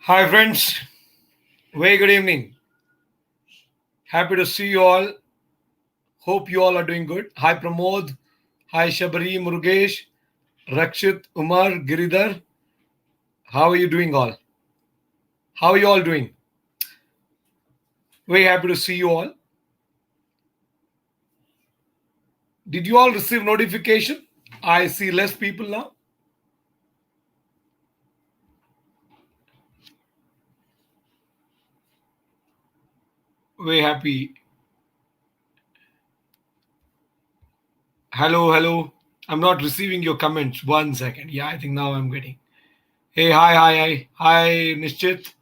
Hi, friends. Very good evening. Happy to see you all. Hope you all are doing good. Hi, Pramod. Hi, Shabari, Murugesh, Rakshit, Umar, Giridhar. How are you doing all? How are you all doing? Very happy to see you all. Did you all receive notification? I see less people now. Very happy. Hello, hello. I'm not receiving your comments. 1 second. Yeah, I think now I'm getting. Hey, hi, Nishchit.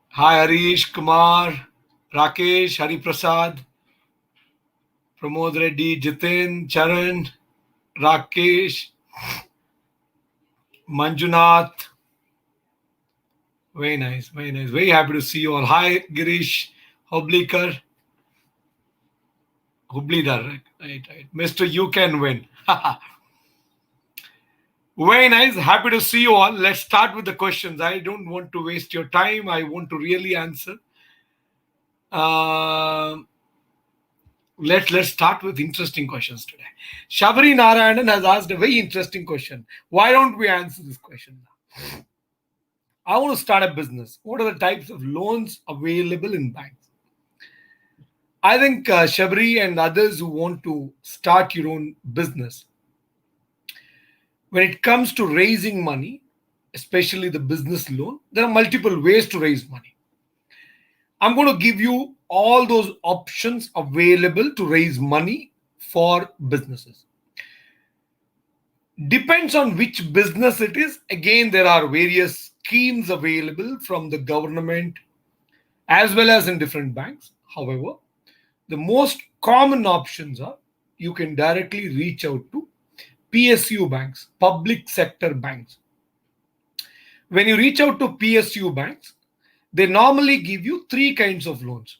Hi, Harish, Kumar, Rakesh, Hari Prasad, Pramod Reddy, Jitin, Charan, Rakesh, Manjunath. Very nice, very nice. Very happy to see you all. Hi, Girish, Hoblikar, Hublidar, right. Mr. You Can Win. Very nice. Happy to see you all. Let's start with the questions. I don't want to waste your time. I want to really answer. Um let's start with interesting questions today. Shabari Narayanan has asked a very interesting question. Why don't we answer this question now? I want to start a business. What are the types of loans available in banks? I think Shabri and others who want to start your own business, when it comes to raising money, especially the business loan, there are multiple ways to raise money. I'm going to give you all those options available to raise money for businesses. Depends on which business it is. Again, there are various schemes available from the government as well as in different banks. However, the most common options are you can directly reach out to PSU banks, public sector banks. When you reach out to PSU banks, they normally give you three kinds of loans,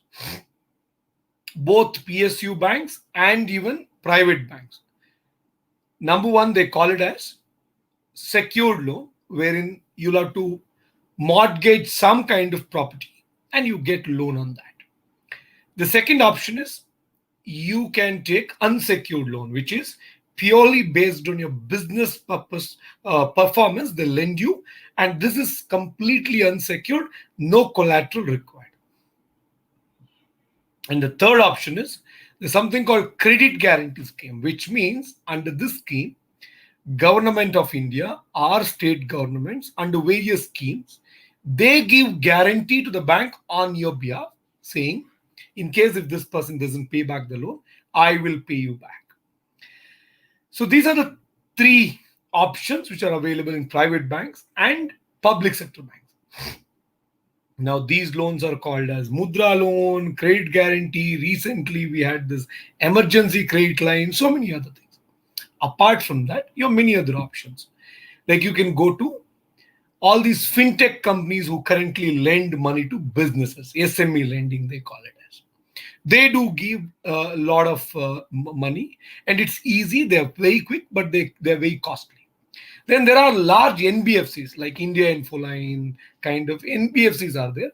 both PSU banks and even private banks. Number one, they call it as secured loan, wherein you'll have to mortgage some kind of property and you get loan on that. The second option is you can take unsecured loan, which is purely based on your business purpose performance. They lend you, and this is completely unsecured, no collateral required. And the third option is there's something called credit guarantee scheme, which means under this scheme, government of India or state governments under various schemes, they give guarantee to the bank on your behalf, saying, in case if this person doesn't pay back the loan, I will pay you back. So these are the three options which are available in private banks and public sector banks. Now, these loans are called as Mudra loan, credit guarantee. Recently, we had this emergency credit line, so many other things. Apart from that, you have many other options. Like you can go to all these fintech companies who currently lend money to businesses, SME lending, they call it as. They do give a lot of money, and it's easy, they're very quick, but they're very costly. Then there are large NBFCs like India Infoline, kind of NBFCs are there.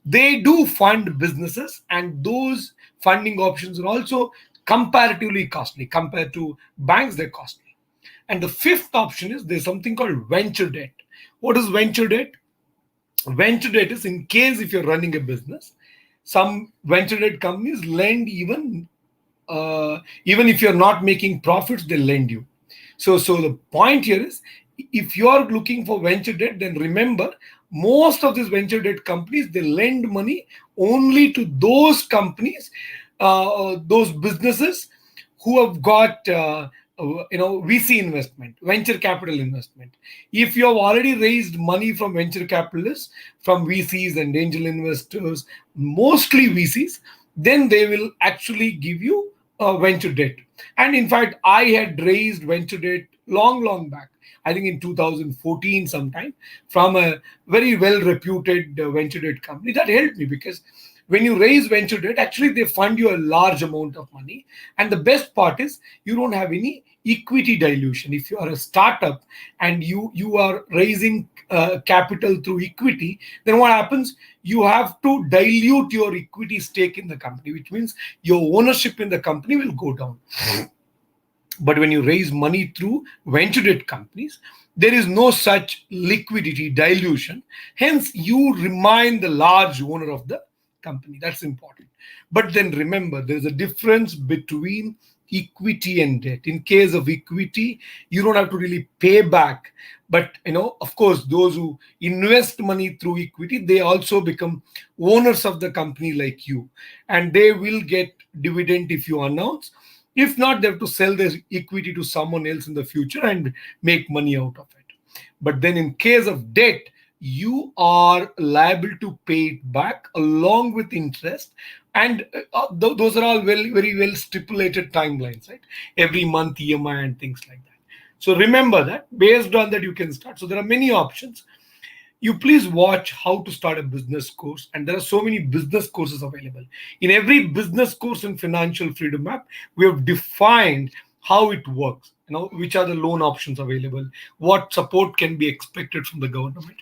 They do fund businesses, and those funding options are also comparatively costly. Compared to banks, they're costly. And the fifth option is there's something called venture debt. What is venture debt? Venture debt is in case if you're running a business, some venture debt companies lend even if you're not making profits, they lend you. So the point here is, if you are looking for venture debt, then remember most of these venture debt companies, they lend money only to those companies, those businesses who have got VC investment, venture capital investment. If you have already raised money from venture capitalists, from VCs and angel investors, mostly VCs, then they will actually give you venture debt. And in fact, I had raised venture debt long back, I think in 2014 sometime, from a very well reputed venture debt company. That helped me because When you raise venture debt, actually they fund you a large amount of money. And the best part is you don't have any equity dilution. If you are a startup and you are raising capital through equity, then what happens? You have to dilute your equity stake in the company, which means your ownership in the company will go down. But when you raise money through venture debt companies, there is no such liquidity dilution. Hence, you remain the large owner of the company. That's important. But then remember, there's a difference between equity and debt. In case of equity, you don't have to really pay back. But of course, those who invest money through equity, they also become owners of the company like you, and they will get dividend if you announce. If not, they have to sell their equity to someone else in the future and make money out of it. But then in case of debt, you are liable to pay it back along with interest. And those are all very well stipulated timelines, right? Every month EMI and things like that. So remember that. Based on that, you can start. So there are many options. You please watch how to start a business course, and there are so many business courses available. In every business course in Financial Freedom app, we have defined how it works, which are the loan options available, what support can be expected from the government.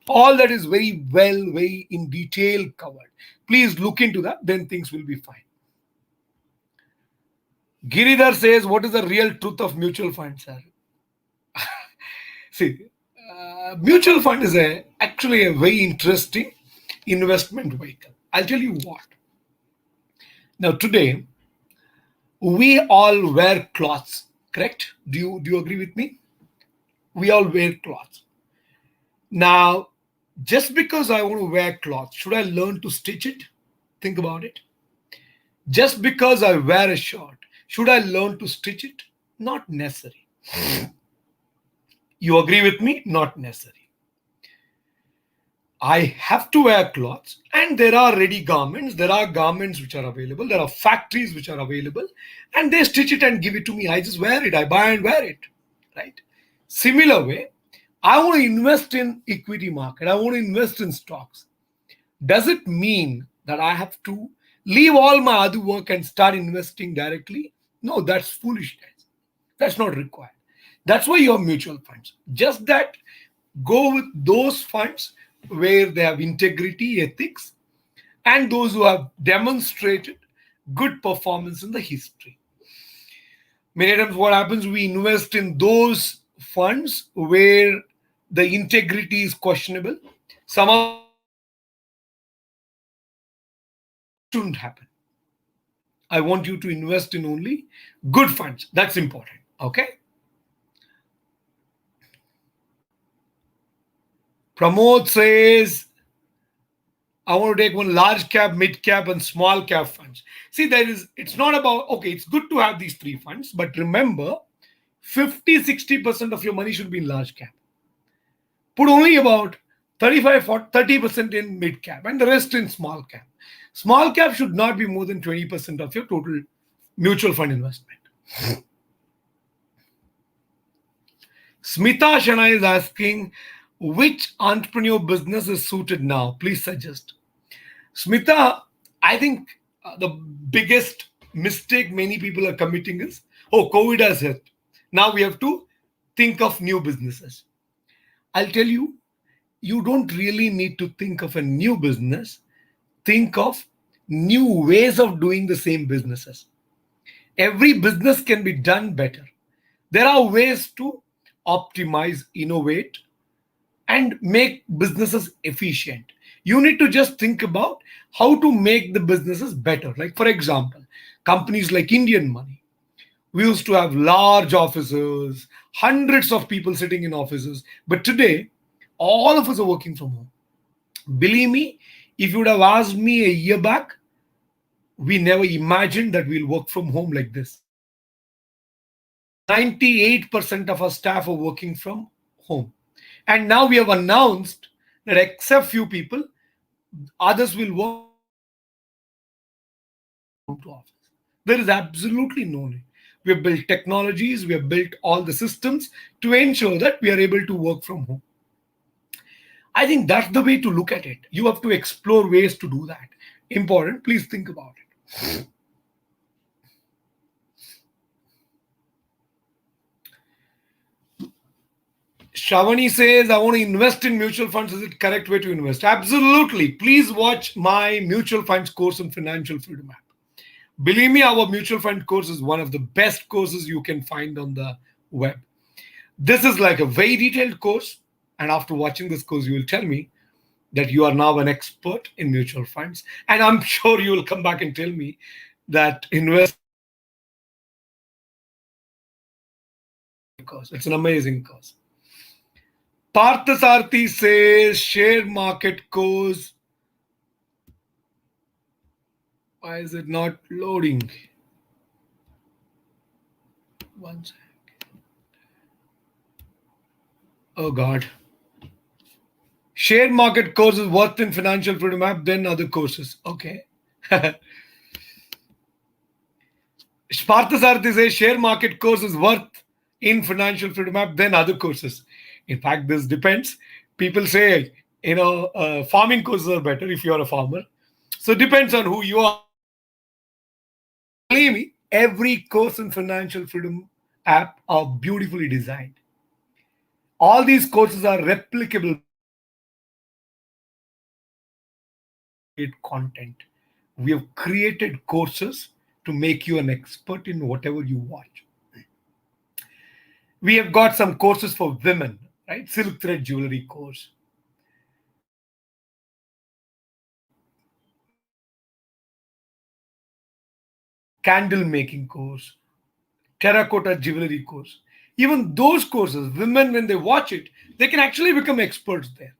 All that is very in detail covered. Please look into that, then things will be fine. Giridhar says, what is the real truth of mutual funds, sir? See, mutual fund is actually a very interesting investment vehicle. I'll tell you what. Now today, we all wear clothes, correct? Do you agree with me? We all wear clothes. Now, just because I want to wear clothes, should I learn to stitch it? Think about it. Just because I wear a shirt, should I learn to stitch it? Not necessary. You agree with me? Not necessary. I have to wear clothes, and there are ready garments. There are garments which are available. There are factories which are available, and they stitch it and give it to me. I just wear it. I buy and wear it, right? Similar way, I want to invest in equity market. I want to invest in stocks. Does it mean that I have to leave all my other work and start investing directly? No, that's foolishness. That's not required. That's why you have mutual funds. Just that, go with those funds where they have integrity, ethics, and those who have demonstrated good performance in the history. Many times what happens, we invest in those funds where the integrity is questionable. Some of shouldn't happen. I want you to invest in only good funds. That's important. Okay. Pramod says, I want to take one large cap, mid cap, and small cap funds. See, it's not about, okay, it's good to have these three funds, but remember, 50-60% of your money should be in large cap. Put only about 30% in mid cap and the rest in small cap. Small cap should not be more than 20% of your total mutual fund investment. Smita Shana is asking, which entrepreneur business is suited now? Please suggest. Smita, I think the biggest mistake many people are committing is, COVID has hit. Now we have to think of new businesses. I'll tell you, you don't really need to think of a new business. Think of new ways of doing the same businesses. Every business can be done better. There are ways to optimize, innovate, and make businesses efficient. You need to just think about how to make the businesses better. Like, for example, companies like IndianMoney. We used to have large offices, hundreds of people sitting in offices. But today, all of us are working from home. Believe me, if you would have asked me a year back, we never imagined that we'll work from home like this. 98% of our staff are working from home. And now we have announced that except few people, others will work to office. There is absolutely no need. We have built technologies, we have built all the systems to ensure that we are able to work from home. I think that's the way to look at it. You have to explore ways to do that. important. Please think about it. Shravani says, I want to invest in mutual funds. Is it correct way to invest? Absolutely. Please watch my mutual funds course on Financial Freedom app. Believe me, our mutual fund course is one of the best courses you can find on the web. This is like a very detailed course. And after watching this course, you will tell me that you are now an expert in mutual funds. And I'm sure you will come back and tell me that invest course. It's an amazing course. Parthasarthi says share market course. Why is it not loading? One sec. Oh God. Share market course is worth in Financial Freedom app, then other courses. Okay. Parthasarthi says share market course is worth in Financial Freedom app, then other courses. In fact, this depends. People say, farming courses are better if you're a farmer. So it depends on who you are. Believe me, every course in Financial Freedom app are beautifully designed. All these courses are replicable content. We have created courses to make you an expert in whatever you watch. We have got some courses for women, right? Silk thread jewelry course. Candle making course, terracotta jewelry course. Even those courses, women, when they watch it, they can actually become experts there.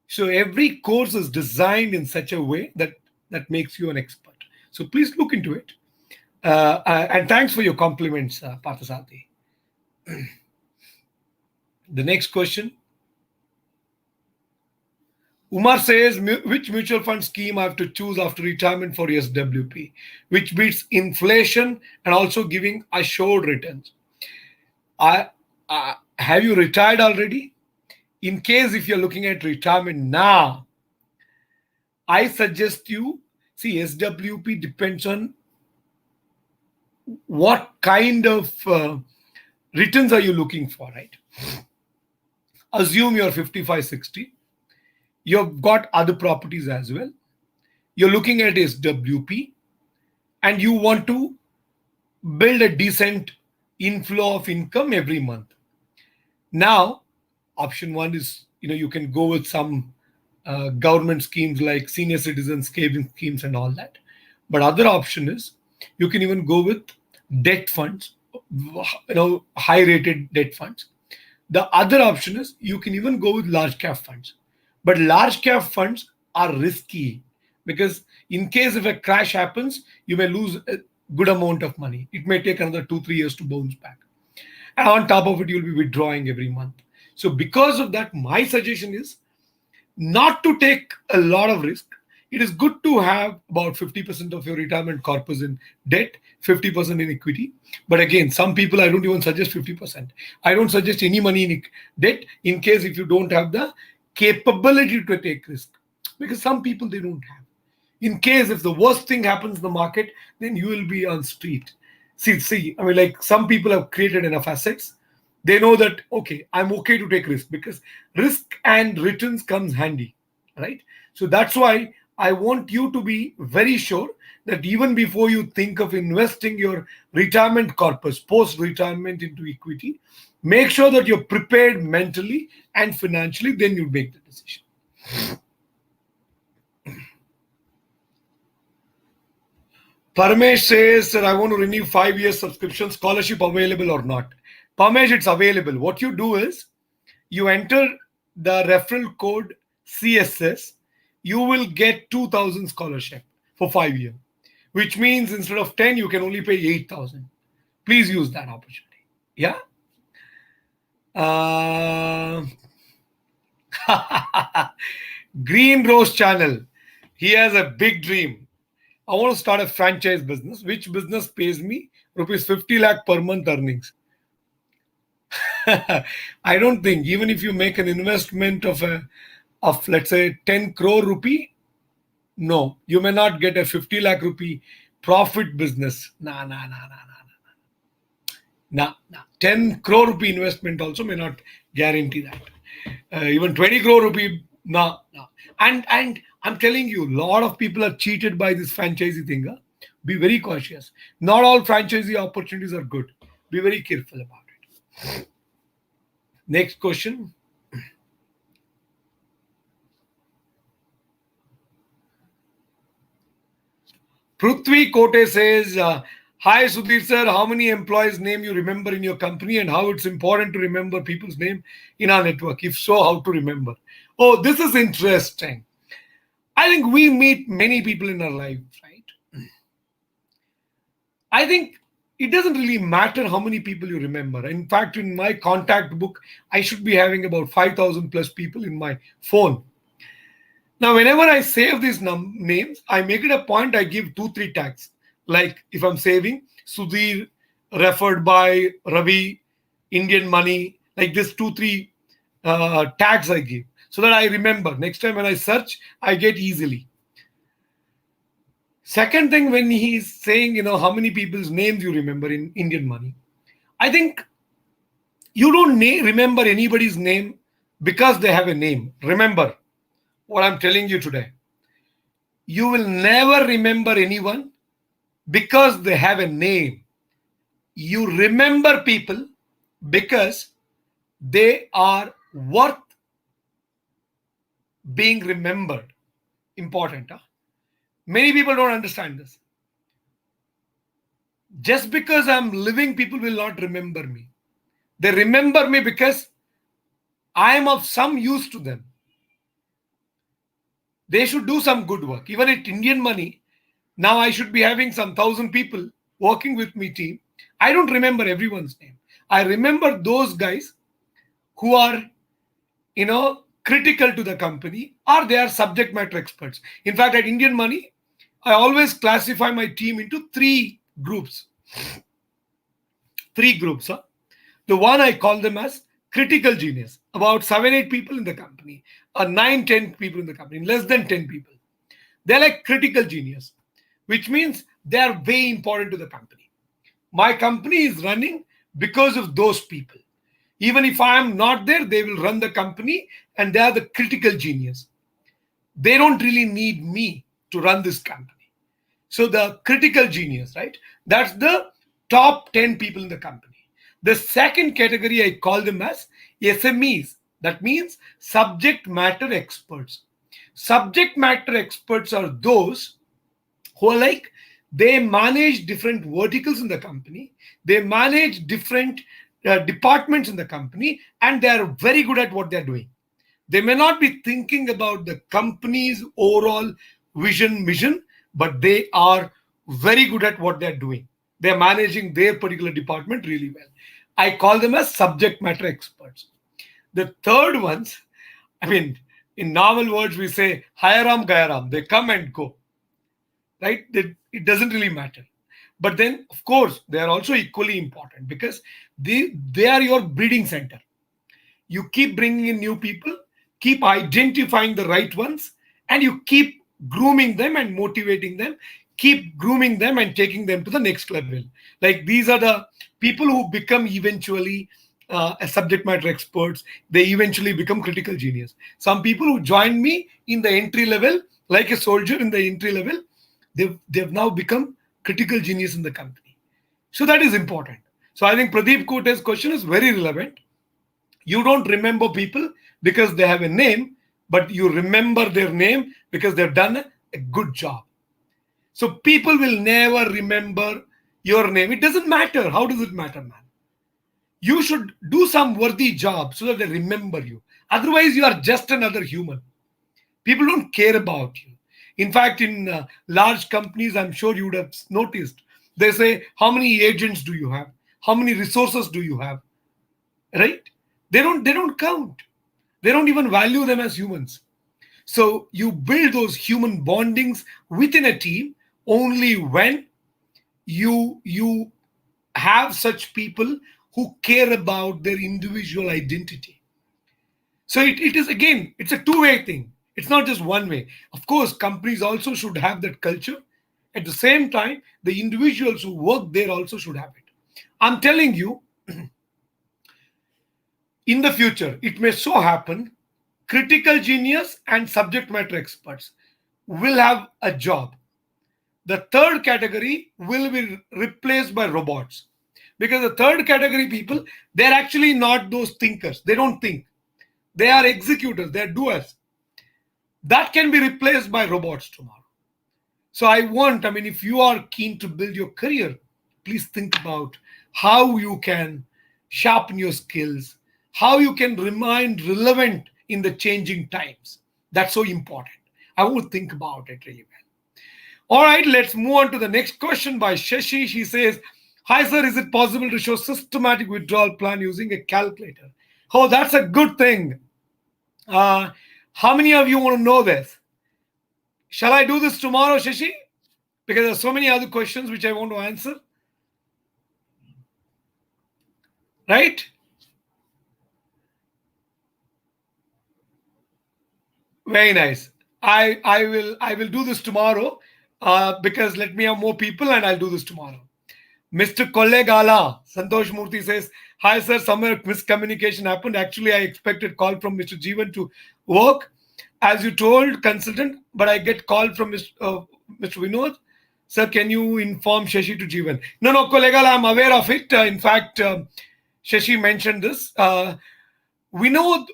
So every course is designed in such a way that makes you an expert. So please look into it. And thanks for your compliments, Parthasarthi. The next question. Umar says, which mutual fund scheme I have to choose after retirement for SWP, which beats inflation and also giving assured returns? Have you retired already? In case if you're looking at retirement now, I suggest you, see, SWP depends on what kind of returns are you looking for, right? Assume you're 55, 60. You've got other properties as well. You're looking at SWP and you want to build a decent inflow of income every month. Now, option one is, you can go with some government schemes like senior citizen saving schemes and all that. But other option is you can even go with debt funds, high rated debt funds. The other option is you can even go with large cap funds. But large cap funds are risky because in case if a crash happens, you may lose a good amount of money. It may take another 2-3 years to bounce back. And on top of it, you'll be withdrawing every month. So because of that, my suggestion is not to take a lot of risk. It is good to have about 50% of your retirement corpus in debt, 50% in equity. But again, some people, I don't even suggest 50%. I don't suggest any money in debt in case if you don't have the capability to take risk. Because some people, they don't have. In case if the worst thing happens in the market, then you will be on street. See, I mean, like some people have created enough assets. They know that, okay, I'm okay to take risk because risk and returns comes handy, right? So that's why I want you to be very sure that even before you think of investing your retirement corpus, post-retirement into equity, make sure that you're prepared mentally and financially, then you make the decision. Parmesh says, sir, I want to renew 5-year subscription, scholarship available or not? Parmesh, it's available. What you do is, you enter the referral code CSS, you will get 2,000 scholarship for 5 years, which means instead of 10, you can only pay 8,000. Please use that opportunity. Yeah. Green Rose Channel. He has a big dream. I want to start a franchise business. Which business pays me rupees 50 lakh per month earnings? I don't think, even if you make an investment of let's say 10 crore rupee, No, you may not get a 50 lakh rupee profit business. Nah. 10 crore rupee investment also may not guarantee that. Even 20 crore rupee, no. And I'm telling you, a lot of people are cheated by this franchisee thing. Huh? Be very cautious. Not all franchisee opportunities are good. Be very careful about it. Next question. Prithvi Kote says, hi Sudhir sir, how many employees' name you remember in your company and how it's important to remember people's name in our network? If so, how to remember? Oh, this is interesting. I think we meet many people in our life, right? I think it doesn't really matter how many people you remember. In fact, in my contact book, I should be having about 5,000 plus people in my phone. Now, whenever I save these names, I make it a point, I give 2, 3 tags. Like if I'm saving Sudhir, referred by Ravi, Indian Money, like this 2, 3 tags I give so that I remember. Next time when I search, I get easily. Second thing, when he's saying, how many people's names you remember in Indian Money, I think you don't remember anybody's name because they have a name. Remember what I'm telling you today. You will never remember anyone because they have a name. You remember people because they are worth being remembered. Important. Huh? Many people don't understand this. Just because I'm living, people will not remember me. They remember me because I am of some use to them. They should do some good work. Even at Indian Money, now I should be having some 1,000 people working with me team. I don't remember everyone's name. I remember those guys who are, critical to the company or they are subject matter experts. In fact, at Indian Money, I always classify my team into 3 groups. 3 groups. Huh? The one I call them as critical genius, about 7, 8 people in the company, or 9, 10 people in the company, less than 10 people. They're like critical genius, which means they are very important to the company. My company is running because of those people. Even if I am not there, they will run the company and they are the critical genius. They don't really need me to run this company. So the critical genius, right? That's the top 10 people in the company. The second category, I call them as SMEs. That means subject matter experts. Subject matter experts are those who are like, they manage different verticals in the company. They manage different departments in the company, and they are very good at what they're doing. They may not be thinking about the company's overall mission, but they are very good at what they're doing. They're managing their particular department really well. I call them as subject matter experts. The third ones, in normal words, we say, Hayaram Gayaram. They come and go, right? It doesn't really matter. But then, of course, they are also equally important because they are your breeding center. You keep bringing in new people, keep identifying the right ones, and you keep grooming them and motivating them, keep grooming them and taking them to the next level. Like these are the people who become eventually as subject matter experts. They eventually become critical genius. Some people who joined me in the entry level, like a soldier in the entry level, they've now become critical genius in the company. So that is important. So I think Pradeep Kote's question is very relevant. You don't remember people because they have a name, but you remember their name because they've done a good job. So people will never remember your name. It doesn't matter. How does it matter, man? You should do some worthy job so that they remember you. Otherwise, you are just another human. People don't care about you. In fact, in large companies, I'm sure you would have noticed, they say, how many agents do you have? How many resources do you have? Right? They don't count. They don't even value them as humans. So you build those human bondings within a team only when you have such people who care about their individual identity. So it is, again, it's a two-way thing. It's not just one way. Of course, companies also should have that culture. At the same time, the individuals who work there also should have it. I'm telling you, in the future, it may so happen critical genius and subject matter experts will have a job. The third category will be replaced by robots. Because the third category people, they're actually not those thinkers. They don't think. They are executors, they're doers. That can be replaced by robots tomorrow. So if you are keen to build your career, please think about how you can sharpen your skills, how you can remain relevant in the changing times. That's so important. I would think about it really well. All right, let's move on to the next question by Shashi. She says, hi sir, is it possible to show systematic withdrawal plan using a calculator? Oh, that's a good thing. How many of you want to know this? Shall I do this tomorrow, Shashi? Because there are so many other questions which I want to answer. Right? Very nice. I will do this tomorrow because let me have more people and I'll do this tomorrow. Mr. Kollegala, Santosh Murthy says, hi sir, somewhere miscommunication happened. Actually, I expected call from Mr. Jeevan to work. As you told, consultant, but I get call from Mr. Vinod. Sir, can you inform Shashi to Jeevan? No, Kollegala, I'm aware of it. In fact, Shashi mentioned this. Vinod,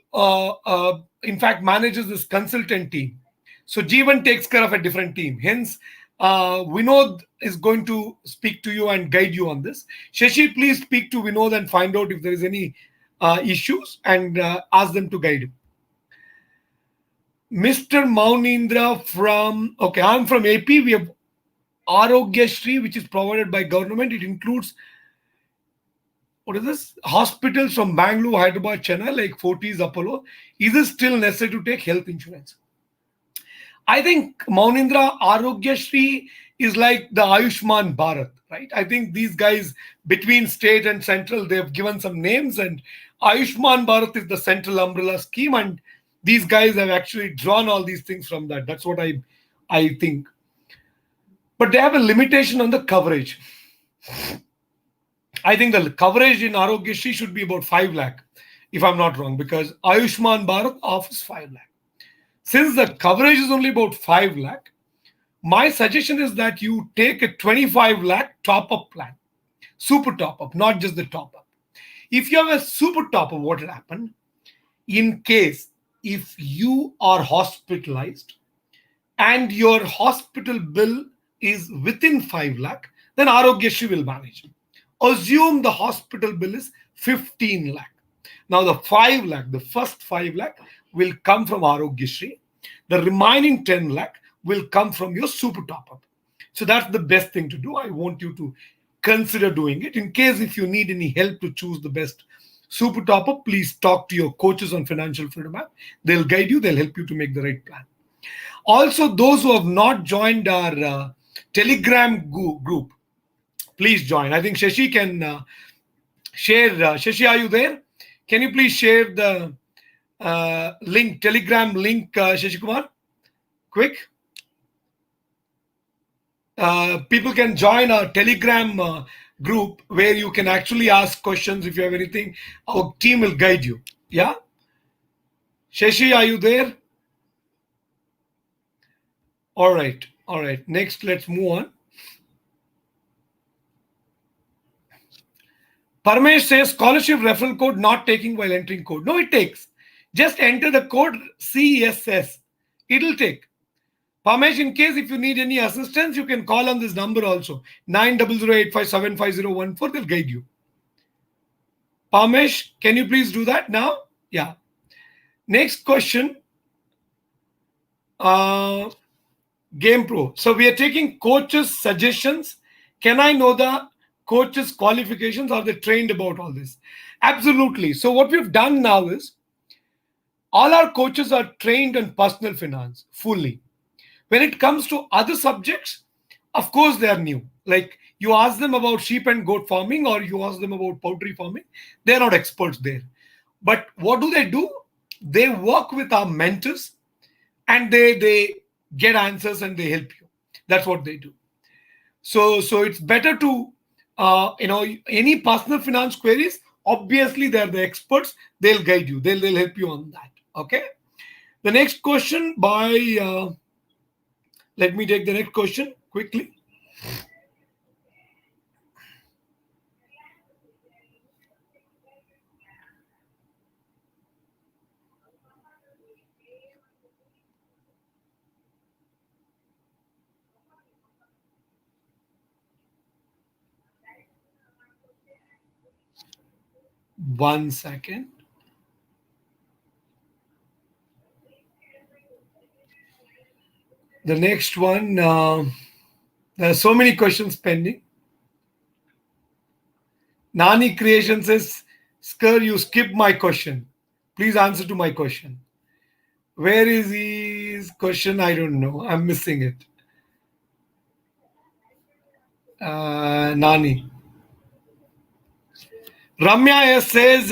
in fact, manages this consultant team. So Jeevan takes care of a different team. Hence, Vinod is going to speak to you and guide you on this. Shashi, please speak to Vinod and find out if there is any issues and ask them to guide you. Mr. Maunindra from, okay, I'm from AP. We have Arogyashree, which is provided by government. It includes, what is this? Hospitals from Bangalore, Hyderabad, Chennai, like Fortis, Apollo. Is it still necessary to take health insurance? I think Maunindra, Arogyashree is like the Ayushman Bharat, right? I think these guys between state and central, they've given some names, and Ayushman Bharat is the central umbrella scheme, and these guys have actually drawn all these things from that. That's what I think. But they have a limitation on the coverage. I think the coverage in Arogyashree should be about 5 lakh, if I'm not wrong, because Ayushman Bharat offers 5 lakh. Since the coverage is only about 5 lakh, my suggestion is that you take a 25 lakh top-up plan. Super top-up, not just the top-up. If you have a super top-up, what will happen? In case if you are hospitalized and your hospital bill is within 5 lakh, then Arogyashree will manage. Assume the hospital bill is 15 lakh. Now the 5 lakh, the first 5 lakh will come from Arogyashree. The remaining 10 lakh will come from your super top-up. So that's the best thing to do. I want you to consider doing it. In case if you need any help to choose the best super top-up, please talk to your coaches on Financial Freedom app. They'll guide you. They'll help you to make the right plan. Also, those who have not joined our Telegram group, please join. I think Shashi can share. Shashi, are you there? Can you please share the link, Telegram link, Shashi Kumar? Quick. People can join our Telegram group where you can actually ask questions if you have anything. Our team will guide you. Yeah? Shashi, are you there? All right. Next, let's move on. Parmesh says scholarship referral code not taking while entering code. No, it takes. Just enter the code CSS. It'll take. Parmesh, in case if you need any assistance, you can call on this number also. 9008575014. They'll guide you. Parmesh, can you please do that now? Yeah. Next question. Game Pro. So we are taking coaches' suggestions. Can I know the coaches' qualifications? Are they trained about all this? Absolutely. So what we've done now is all our coaches are trained in personal finance fully. When it comes to other subjects, of course, they are new. Like you ask them about sheep and goat farming or you ask them about poultry farming, they're not experts there. But what do? They work with our mentors and they get answers and they help you. That's what they do. So it's better to any personal finance queries. Obviously, they're the experts. They'll guide you. They'll help you on that. Okay. The next question by let me take the next question quickly. One second. The next one, there are so many questions pending. Nani Creation says, Skr, you skipped my question. Please answer to my question. Where is his question? I don't know. I'm missing it. Nani. Ramya S says,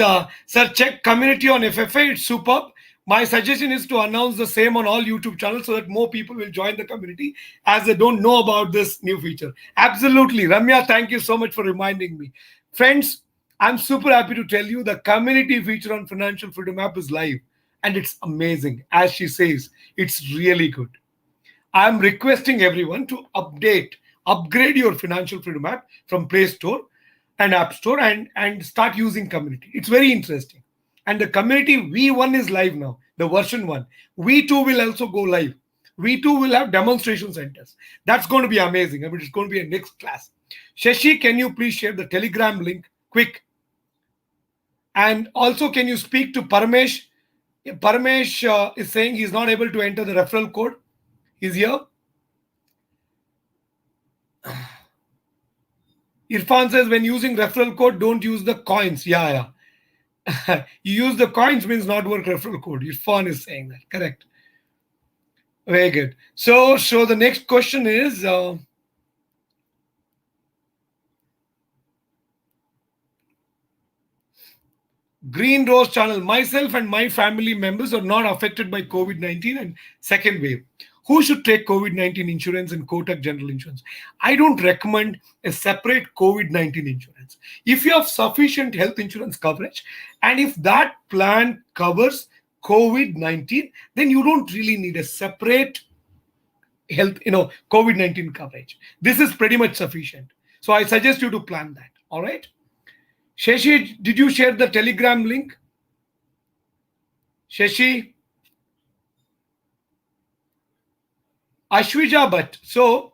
sir, check community on FFA. It's superb. My suggestion is to announce the same on all YouTube channels so that more people will join the community as they don't know about this new feature. Absolutely. Ramya, thank you so much for reminding me. Friends, I'm super happy to tell you the community feature on Financial Freedom app is live and it's amazing. As she says, it's really good. I'm requesting everyone to upgrade your Financial Freedom app from Play Store and App Store and start using community. It's very interesting. And the community V1 is live now, the version 1. V2 will also go live. V2 will have demonstration centers. That's going to be amazing. I mean, it's going to be a next class. Shashi, can you please share the Telegram link? Quick. And also, can you speak to Paramesh? Paramesh is saying he's not able to enter the referral code. He's here. Irfan says when using referral code, don't use the coins. Yeah. You use the coins means not work referral code. Irfan is saying that. Correct. Very good. So the next question is Green Rose channel. Myself and my family members are not affected by COVID-19 and second wave. Who should take COVID-19 insurance and Kotak General Insurance? I don't recommend a separate COVID-19 insurance. If you have sufficient health insurance coverage, and if that plan covers COVID-19, then you don't really need a separate health, COVID-19 coverage. This is pretty much sufficient. So I suggest you to plan that. All right. Shashi, did you share the Telegram link? Shashi? Ashwija Bhatt. So,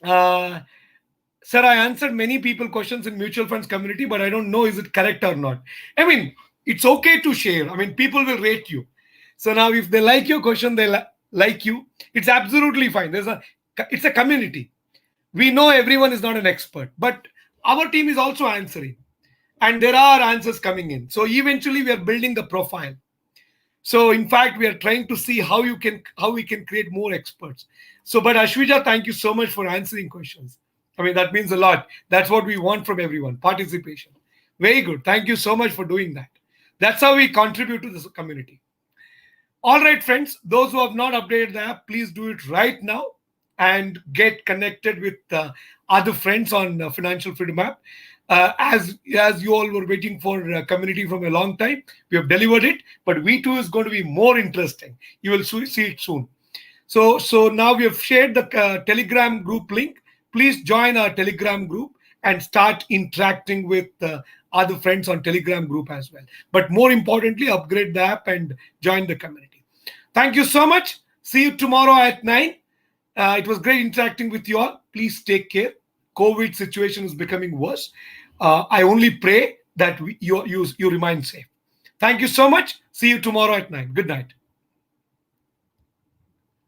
sir, I answered many people questions in mutual funds community, but I don't know is it correct or not. I mean, it's okay to share. I mean, people will rate you. So now if they like your question, they like you. It's absolutely fine. It's a community. We know everyone is not an expert, but our team is also answering. And there are answers coming in. So eventually we are building the profile. So in fact, we are trying to see how we can create more experts. So, but Ashwija, thank you so much for answering questions. I mean, that means a lot. That's what we want from everyone, participation. Very good. Thank you so much for doing that. That's how we contribute to this community. All right, friends, those who have not updated the app, please do it right now and get connected with other friends on Financial Freedom app. As you all were waiting for community from a long time, we have delivered it, but V2 is going to be more interesting. You will see it soon. So now we have shared the Telegram group link. Please join our Telegram group and start interacting with other friends on Telegram group as well. But more importantly, upgrade the app and join the community. Thank you so much. See you tomorrow at 9. It was great interacting with you all. Please take care. COVID situation is becoming worse. I only pray that you remain safe. Thank you so much. See you tomorrow at 9. Good night.